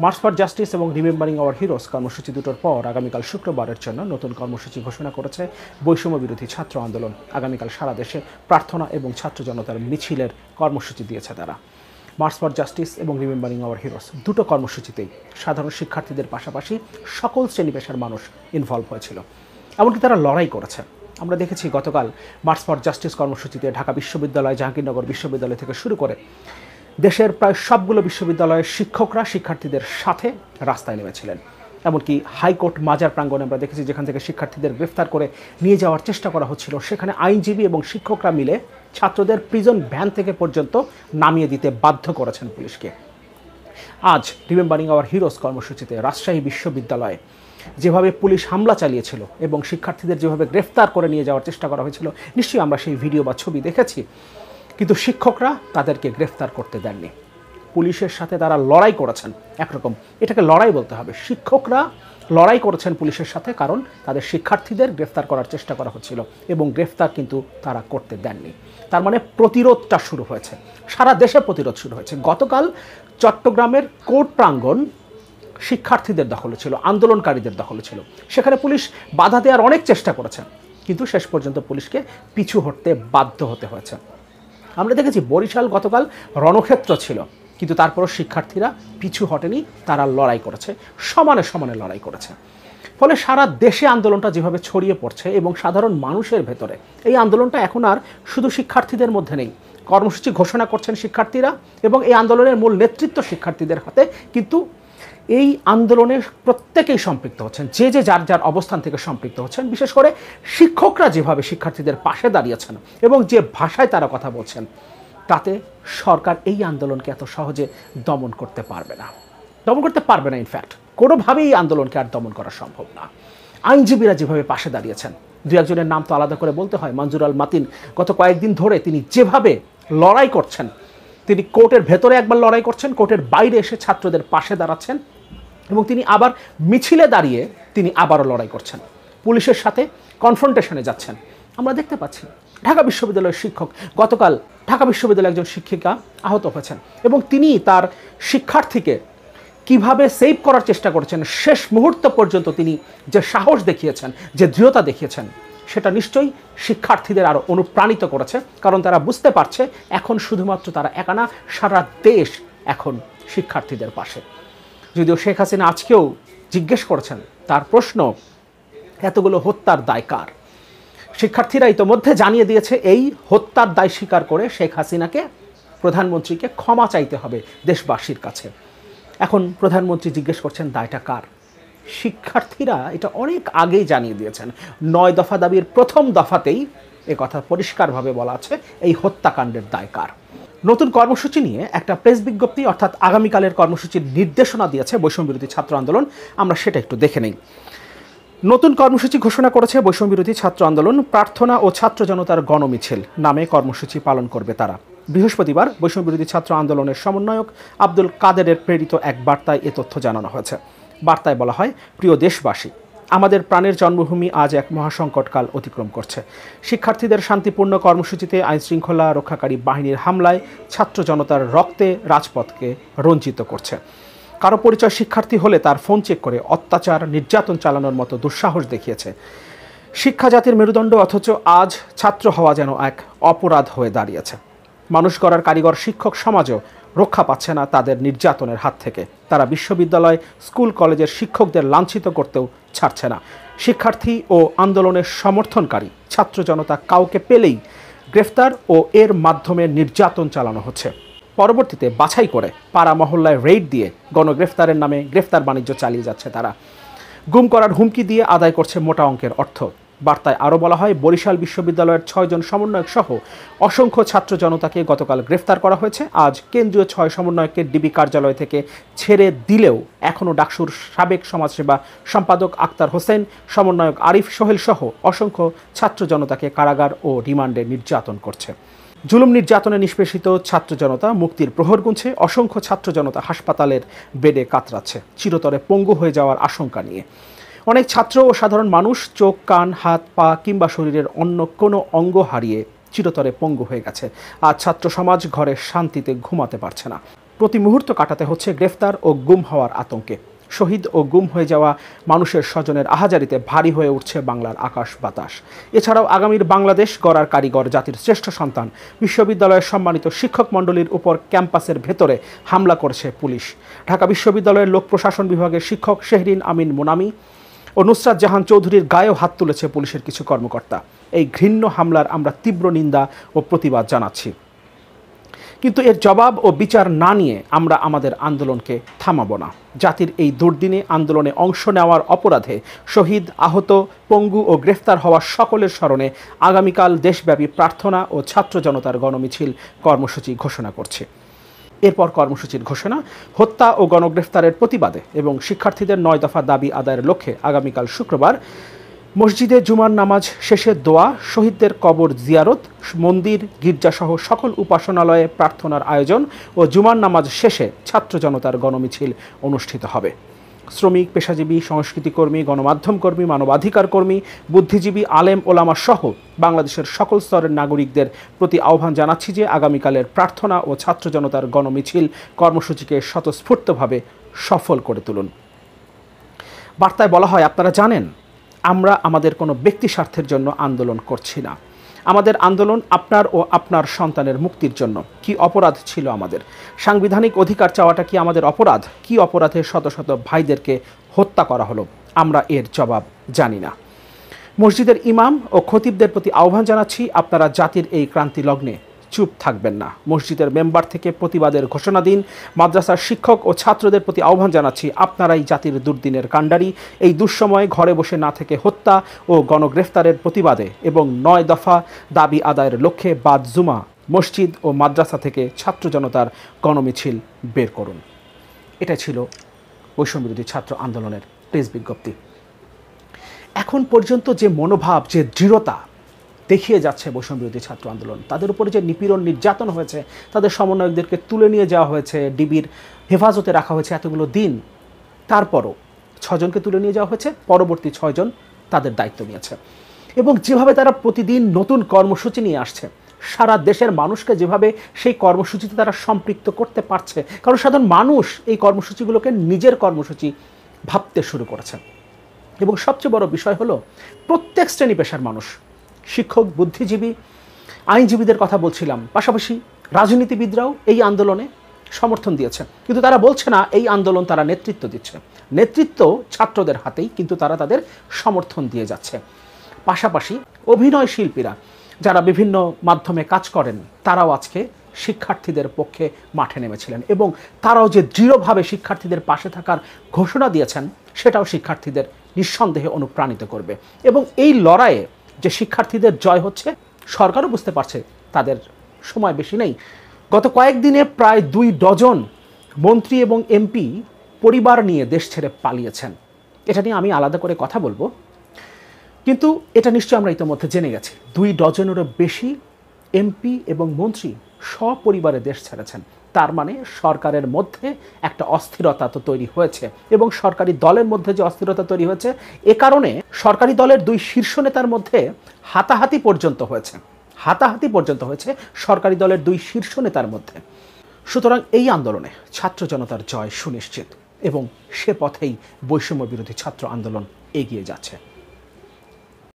March for justice এবং remembering hour heroes কর্মসূচি দুটোর পর আগামীকাল শুক্রবারের জন্য নতুন কর্মসূচি ঘোষণা করেছে বৈষম্য বিরোধী ছাত্র আন্দোলন। আগামীকাল সারা দেশে প্রার্থনা এবং ছাত্র জনতার মিছিলের কর্মসূচি দিয়েছে তারা। মার্চ ফর জাস্টিস এবং রিমেম্বারিং আওয়ার হিরোস দুটো কর্মসূচিতেই সাধারণ শিক্ষার্থীদের পাশাপাশি সকল শ্রেণী পেশার মানুষ ইনভলভ হয়েছিল, এমনকি তারা লড়াই করেছে। আমরা দেখেছি গতকাল মার্চ ফর জাস্টিস কর্মসূচিতে ঢাকা বিশ্ববিদ্যালয়, জাহাঙ্গীরনগর বিশ্ববিদ্যালয় থেকে শুরু করে দেশের প্রায় সবগুলো বিশ্ববিদ্যালয়ের শিক্ষকরা শিক্ষার্থীদের সাথে রাস্তায় নেমেছিলেন। এমনকি হাইকোর্ট মাজার প্রাঙ্গণে আমরা দেখেছি যেখান থেকে শিক্ষার্থীদের গ্রেফতার করে নিয়ে যাওয়ার চেষ্টা করা হচ্ছিল, সেখানে আইনজীবী এবং শিক্ষকরা মিলে ছাত্রদের প্রিজন ভ্যান থেকে পর্যন্ত নামিয়ে দিতে বাধ্য করেছেন পুলিশকে। আজ রিমেম্বারিং আওয়ার হিরোস কর্মসূচিতে রাজশাহী বিশ্ববিদ্যালয়ে যেভাবে পুলিশ হামলা চালিয়েছিল এবং শিক্ষার্থীদের যেভাবে গ্রেফতার করে নিয়ে যাওয়ার চেষ্টা করা হয়েছিল, নিশ্চয়ই আমরা সেই ভিডিও বা ছবি দেখেছি। কিন্তু শিক্ষকরা তাদেরকে গ্রেফতার করতে দেননি। পুলিশের সাথে তারা লড়াই করেছেন, একরকম এটাকে লড়াই বলতে হবে। শিক্ষকরা লড়াই করেছেন পুলিশের সাথে, কারণ তাদের শিক্ষার্থীদের গ্রেফতার করার চেষ্টা করা হচ্ছিল এবং গ্রেফতার কিন্তু তারা করতে দেননি। তার মানে প্রতিরোধটা শুরু হয়েছে, সারা দেশে প্রতিরোধ শুরু হয়েছে। গতকাল চট্টগ্রামের কোর্ট প্রাঙ্গণ শিক্ষার্থীদের দখলে ছিল, আন্দোলনকারীদের দখলে ছিল। সেখানে পুলিশ বাধা দেওয়ার অনেক চেষ্টা করেছে, কিন্তু শেষ পর্যন্ত পুলিশকে পিছু হটতে বাধ্য হতে হয়েছে। আমরা দেখেছি বরিশাল গতকাল রণক্ষেত্র ছিল, কিন্তু তারপরও শিক্ষার্থীরা পিছু হটেনি, তারা লড়াই করেছে, সমানে সমানে লড়াই করেছে। ফলে সারা দেশে আন্দোলনটা যেভাবে ছড়িয়ে পড়ছে এবং সাধারণ মানুষের ভেতরে, এই আন্দোলনটা এখন আর শুধু শিক্ষার্থীদের মধ্যে নেই। কর্মসূচি ঘোষণা করছেন শিক্ষার্থীরা এবং এই আন্দোলনের মূল নেতৃত্ব শিক্ষার্থীদের হাতে, কিন্তু এই আন্দোলনে প্রত্যেকেই সম্পৃক্ত হচ্ছেন, যে যার যার অবস্থান থেকে সম্পৃক্ত হচ্ছেন। বিশেষ করে শিক্ষকরা যেভাবে শিক্ষার্থীদের পাশে দাঁড়িয়েছেন এবং যে ভাষায় তারা কথা বলছেন, তাতে সরকার এই আন্দোলনকে এত সহজে দমন করতে পারবে না, ইনফ্যাক্ট কোনোভাবেই এই আন্দোলনকে আর দমন করা সম্ভব না। আইনজীবীরা যেভাবে পাশে দাঁড়িয়েছেন, দু একজনের নাম তো আলাদা করে বলতে হয়। মঞ্জুর আল মাতিন গত কয়েকদিন ধরে তিনি যেভাবে লড়াই করছেন, তিনি কোর্টের ভেতরে একবার লড়াই করছেন, কোর্টের বাইরে এসে ছাত্রদের পাশে দাঁড়াচ্ছেন এবং তিনি আবার মিছিলে দাঁড়িয়ে তিনি আবারও লড়াই করছেন, পুলিশের সাথে কনফ্রন্টেশনে যাচ্ছেন। আমরা দেখতে পাচ্ছি ঢাকা বিশ্ববিদ্যালয়ের শিক্ষক, গতকাল ঢাকা বিশ্ববিদ্যালয়ের একজন শিক্ষিকা আহত হয়েছেন এবং তিনি তার শিক্ষার্থীকে কিভাবে সেভ করার চেষ্টা করেছেন, শেষ মুহূর্ত পর্যন্ত তিনি যে সাহস দেখিয়েছেন, যে দৃঢ়তা দেখিয়েছেন, সেটা নিশ্চয়ই শিক্ষার্থীদের আরও অনুপ্রাণিত করেছে। কারণ তারা বুঝতে পারছে এখন শুধুমাত্র তারা একা না, সারা দেশ এখন শিক্ষার্থীদের পাশে। যদিও শেখ হাসিনা আজকেও জিজ্ঞেস করেছেন, তার প্রশ্ন, এতগুলো হত্যার দায় কার? শিক্ষার্থীরা ইতোমধ্যে জানিয়ে দিয়েছে এই হত্যার দায় স্বীকার করে শেখ হাসিনাকে, প্রধানমন্ত্রীকে ক্ষমা চাইতে হবে দেশবাসীর কাছে। এখন প্রধানমন্ত্রী জিজ্ঞেস করছেন দায়টা কার? শিক্ষার্থীরা এটা অনেক আগেই জানিয়ে দিয়েছেন। 9 দফা দাবির প্রথম দফাতেই কথা পরিষ্কারভাবে বলা আছে, এই হত্যাকাণ্ডের দায় কার। নতুন কর্মসূচি নিয়ে একটা প্রেস বিজ্ঞপ্তি, অর্থাৎ আগামীকালের কর্মসূচির নির্দেশনা দিয়েছে বৈষম্য বিরোধী ছাত্র আন্দোলন। আমরা সেটা একটু দেখে নেই। নতুন কর্মসূচি ঘোষণা করেছে বৈষম্য বিরোধী ছাত্র আন্দোলন। প্রার্থনা ও ছাত্র জনতার গণমিছিল নামে কর্মসূচি পালন করবে তারা। বৃহস্পতিবার বৈষম্য বিরোধী ছাত্র আন্দোলনের সমন্বয়ক আব্দুল কাদেরের প্রেরিত এক বার্তায় এ তথ্য জানানো হয়েছে। বার্তায় বলা হয়, প্রিয় দেশবাসী, আমাদের প্রাণের জন্মভূমি আজ এক মহাসংকটকাল অতিক্রম করছে। শিক্ষার্থীদের শান্তিপূর্ণ কর্মসূচিতে আইনশৃঙ্খলা রক্ষাকারী বাহিনীর হামলায় ছাত্র জনতার রক্তে রাজপথকে রঞ্জিত করছে। কারো পরিচয় শিক্ষার্থী হলে তার ফোন চেক করে অত্যাচার, নির্যাতন চালানোর মতো দুঃসাহস দেখিয়েছে। শিক্ষা জাতির মেরুদণ্ড, অথচ আজ ছাত্র হওয়া যেন এক অপরাধ হয়ে দাঁড়িয়েছে। মানুষ গড়ার কারিগর শিক্ষক সমাজও রক্ষা পাচ্ছে না তাদের নির্যাতনের হাত থেকে। তারা বিশ্ববিদ্যালয়, স্কুল, কলেজের শিক্ষকদের লাঞ্ছিত করতেও ছাড়ছে না। শিক্ষার্থী ও আন্দোলনের সমর্থনকারী ছাত্র জনতা কাউকে পেলেই গ্রেফতার ও এর মাধ্যমে নির্যাতন চালানো হচ্ছে। পরবর্তীতে বাছাই করে পাড়া মহল্লায় রেইড দিয়ে গণগ্রেফতারের নামে গ্রেফতার বাণিজ্য চালিয়ে যাচ্ছে তারা। গুম করার হুমকি দিয়ে আদায় করছে মোটা অঙ্কের অর্থ। বার্তায় আরও বলা হয়, বরিশাল বিশ্ববিদ্যালয়ের 6 জন সমন্বয়ক সহ অসংখ্য ছাত্র জনতাকে গতকাল গ্রেফতার করা হয়েছে। আজ কেন্দ্রীয় 6 সমন্বয়ককে ডিবি কার্যালয় থেকে ছেড়ে দিলেও এখনও ডাকসুর সাবেক সমাজসেবা সম্পাদক আক্তার হোসেন, সমন্বয়ক আরিফ সোহেল সহ অসংখ্য ছাত্র জনতাকে কারাগার ও রিমান্ডে নির্যাতন করছে। জুলুম নির্যাতনে নিষ্পেষিত ছাত্র জনতা মুক্তির প্রহর গুনছে। অসংখ্য ছাত্র জনতা হাসপাতালের বেডে কাতরাচ্ছে, চিরতরে পঙ্গু হয়ে যাওয়ার আশঙ্কা নিয়ে। অনেক ছাত্র ও সাধারণ মানুষ চোখ, কান, হাত, পা কিংবা শরীরের অন্য কোনো অঙ্গ হারিয়ে চিরতরে পঙ্গু হয়ে গেছে। আর ছাত্র সমাজ ঘরে শান্তিতে ঘুমাতে পারছে না। প্রতি মুহূর্ত কাটাতে হচ্ছে গ্রেফতার ও গুম হওয়ার আতঙ্কে। শহীদ ও গুম হয়ে যাওয়া মানুষের স্বজনের আহাজারিতে ভারী হয়ে উঠছে বাংলার আকাশ বাতাস। এছাড়াও আগামীর বাংলাদেশ গড়ার কারিগর, জাতির শ্রেষ্ঠ সন্তান, বিশ্ববিদ্যালয়ের সম্মানিত শিক্ষক মণ্ডলীর উপর ক্যাম্পাসের ভেতরে হামলা করছে পুলিশ। ঢাকা বিশ্ববিদ্যালয়ের লোক প্রশাসন বিভাগের শিক্ষক শেহরিন আমিন মুনামি ও নুসরাত জাহান চৌধুরীর গায়েও হাত তুলেছে পুলিশের কিছু কর্মকর্তা। এই ঘৃণ্য হামলার আমরা তীব্র নিন্দা ও প্রতিবাদ জানাচ্ছি, কিন্তু এর জবাব ও বিচার না নিয়ে আমরা আমাদের আন্দোলনকে থামাবো না। জাতির এই দুর্দিনে আন্দোলনে অংশ নেওয়ার অপরাধে শহীদ, আহত, পঙ্গু ও গ্রেফতার হওয়া সকলের স্মরণে আগামীকাল দেশব্যাপী প্রার্থনা ও ছাত্র জনতার গণমিছিল কর্মসূচি ঘোষণা করছে। এরপর কর্মসূচির ঘোষণা, হত্যা ও গণগ্রেফতারের প্রতিবাদে এবং শিক্ষার্থীদের 9 দফা দাবি আদায়ের লক্ষ্যে আগামীকাল শুক্রবার মসজিদে জুমার নামাজ শেষে দোয়া, শহীদদের কবর জিয়ারত, মন্দির, গির্জাসহ সকল উপাসনালয়ে প্রার্থনার আয়োজন ও জুমার নামাজ শেষে ছাত্র জনতার গণমিছিল অনুষ্ঠিত হবে। শ্রমিক, পেশাজীবী, সংস্কৃতিকর্মী, গণমাধ্যম কর্মী, মানবাধিকার কর্মী, বুদ্ধিজীবী, আলেম ওলামা সহ বাংলাদেশের সকল স্তরের নাগরিকদের প্রতি আহ্বান জানাচ্ছি যে আগামীকালের প্রার্থনা ও ছাত্র জনতার গণমিছিল কর্মসূচিকে স্বতঃস্ফূর্তভাবে সফল করে তুলুন। বার্তায় বলা হয়, আপনারা জানেন আমরা আমাদের কোনো ব্যক্তি স্বার্থের জন্য আন্দোলন করছি না। আমাদের আন্দোলন আপনার ও আপনার সন্তানের মুক্তির জন্য। কি অপরাধ ছিল আমাদের? সাংবিধানিক অধিকার চাওয়াটা কি আমাদের অপরাধ? কি অপরাধে শত শত ভাইদেরকে হত্যা করা হলো? আমরা এর জবাব জানি না। মসজিদের ইমাম ও খতিবদের প্রতি আহ্বান জানাচ্ছি, আপনারা জাতির এই ক্রান্তি লগ্নে চুপ থাকবেন না। মসজিদের মেম্বার থেকে প্রতিবাদের ঘোষণা দিন। মাদ্রাসার শিক্ষক ও ছাত্রদের প্রতি আহ্বান জানাচ্ছি, আপনারাই জাতির দুর্দিনের কাণ্ডারি। এই দুঃসময়ে ঘরে বসে না থেকে হত্যা ও গণগ্রেফতারের প্রতিবাদে এবং 9 দফা দাবি আদায়ের লক্ষ্যে বাদ জুমা মসজিদ ও মাদ্রাসা থেকে ছাত্র জনতার গণমিছিল বের করুন। এটা ছিল বৈষম্যবিরোধী ছাত্র আন্দোলনের প্রেস বিজ্ঞপ্তি। এখন পর্যন্ত যে মনোভাব, যে দৃঢ়তা দেখিয়ে যাচ্ছে বৈষম্যবিরোধী ছাত্র আন্দোলন, তাদের উপরে যে নিপীড়ন, নির্যাতন হয়েছে, তাদের সমন্বয়কদেরকে তুলে নিয়ে যাওয়া হয়েছে, ডিবির হেফাজতে রাখা হয়েছে এতগুলো দিন, তারপরও 6 জনকে তুলে নিয়ে যাওয়া হয়েছে, পরবর্তী 6 জন তাদের দায়িত্ব নিয়েছে। এবং যেভাবে তারা প্রতিদিন নতুন কর্মসূচি নিয়ে আসছে, সারা দেশের মানুষকে যেভাবে সেই কর্মসূচিতে তারা সম্পৃক্ত করতে পারছে, কারণ সাধারণ মানুষ এই কর্মসূচিগুলোকে নিজের কর্মসূচি ভাবতে শুরু করেছে। এবং সবচেয়ে বড় বিষয় হলো, প্রত্যেক শ্রেণী পেশার মানুষ, শিক্ষক, বুদ্ধিজীবী, আইনজীবীদের কথা বলছিলাম, পাশাপাশি রাজনীতিবিদরাও এই আন্দোলনে সমর্থন দিয়েছে। কিন্তু তারা বলছে না এই আন্দোলন তারা নেতৃত্ব দিচ্ছে। নেতৃত্ব ছাত্রদের হাতেই, কিন্তু তারা তাদের সমর্থন দিয়ে যাচ্ছে। পাশাপাশি অভিনয় শিল্পীরা যারা বিভিন্ন মাধ্যমে কাজ করেন, তারাও আজকে শিক্ষার্থীদের পক্ষে মাঠে নেমেছিলেন এবং তারাও যে দৃঢ়ভাবে শিক্ষার্থীদের পাশে থাকার ঘোষণা দিয়েছেন, সেটাও শিক্ষার্থীদের নিঃসন্দেহে অনুপ্রাণিত করবে। এবং এই লড়াইয়ে যে শিক্ষার্থীদের জয় হচ্ছে, সরকারও বুঝতে পারছে তাদের সময় বেশি নেই। গত কয়েকদিনে প্রায় 2 ডজন মন্ত্রী এবং এমপি পরিবার নিয়ে দেশ ছেড়ে পালিয়েছেন। এটা নিয়ে আমি আলাদা করে কথা বলবো, কিন্তু এটা নিশ্চয়ই আমরা ইতিমধ্যে জেনে গেছি। 2 ডজনেরও বেশি এমপি এবং মন্ত্রী সপরিবারে দেশ ছেড়েছেন। তার মানে সরকারের মধ্যে একটা অস্থিরতা তো তৈরি হয়েছে, এবং সরকারি দলের মধ্যে যে অস্থিরতা তৈরি হয়েছে, এ কারণে সরকারি দলের 2 শীর্ষ নেতার মধ্যে হাতাহাতি পর্যন্ত হয়েছে সরকারি দলের 2 শীর্ষ নেতার মধ্যে। সুতরাং এই আন্দোলনে ছাত্র জনতার জয় সুনিশ্চিত, এবং সে পথেই বৈষম্য বিরোধী ছাত্র আন্দোলন এগিয়ে যাচ্ছে।